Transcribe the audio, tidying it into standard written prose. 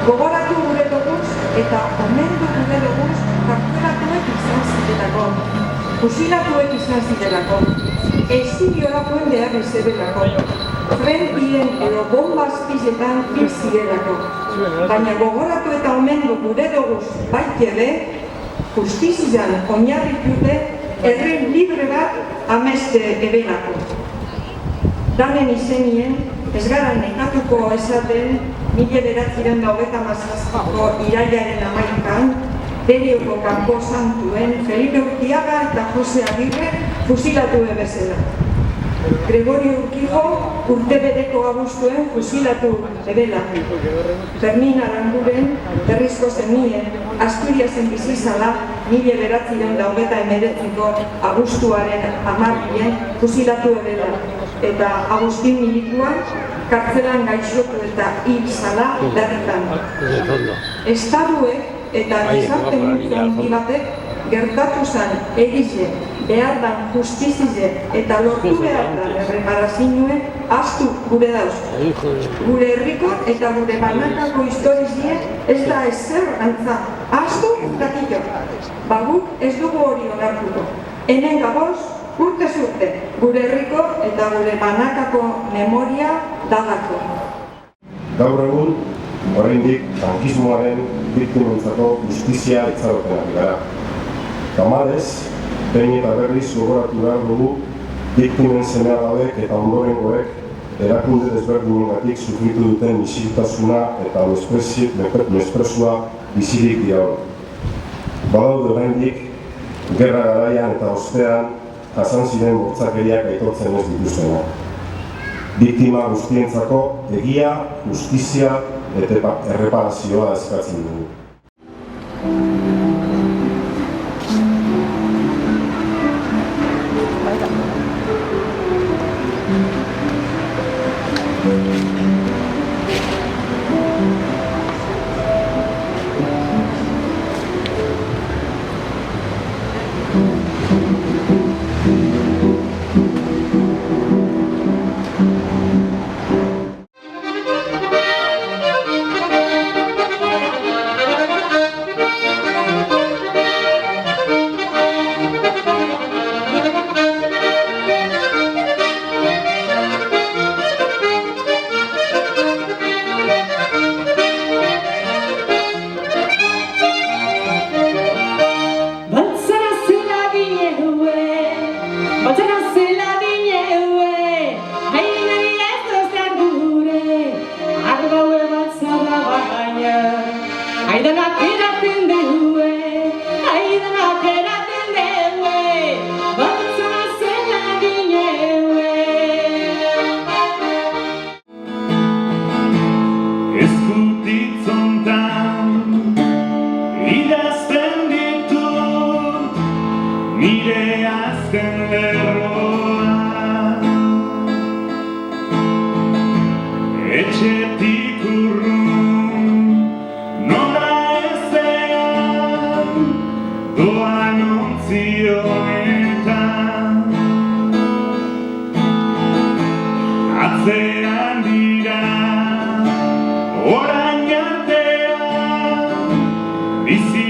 Gogoratu gure doguz eta omendu gure doguz kartzelatuek izan zirelako, fusilatuek izan zirelako, estiliolakoen behar izabelako, frentien edo bombazpizetan hil zirelako. Baina gogoratu eta omendu gure doguz baitebe, justizian oinarritute herri libre bat ameste ebelako. Danen izenien, ez gara nekatuko esaten 1937ko irailaren 11an, Derioko kanpo santuen Felipe Urtiaga eta Jose Agirre fusilatu ebezela. Gregorio Urquijo urtebereko abuztuen fusilatu ebela. Fermin Aranguren berrizko zenien Asturiasen bizizala 1929ko abuztuaren 10 fusilatu ebela. Eta Agustin Milikuan kartzelan gaixotu eta hil zala berritan. Estaduek eta gizarte multzo handi batek gertatu zen egize, behar dan justizize eta lortu behar dan erreparazioen astu gure dauz. Gure herriko eta gure banakako historizie ez da ezer antza, astu dakito. Baguk ez dugu hori onartuko. Hemen gaboz, urtez urte, gure herriko eta gure banakako memoria dadako. Gaur egun, oraindik frankismoaren biktimentzako justizia itxaropenak gara. Tamalez, behin eta berriz gogoratu behar dugu biktimen seme-alabek eta ondorengoek erakunde desberdinengatik sufritu duten isiltasuna eta mesprezua bizirik dira hori. Badaude oraindik, gerra garaian eta ostean jasan ziren bortzakeriak aitortzen ez dituztenak. Biktima guztientzako egia, justizia eta erreparazioa eskatzen dugu. Nire azken lerroa etxetik urrun nora ezean doan ontzioetan atzean dira orain artean bizi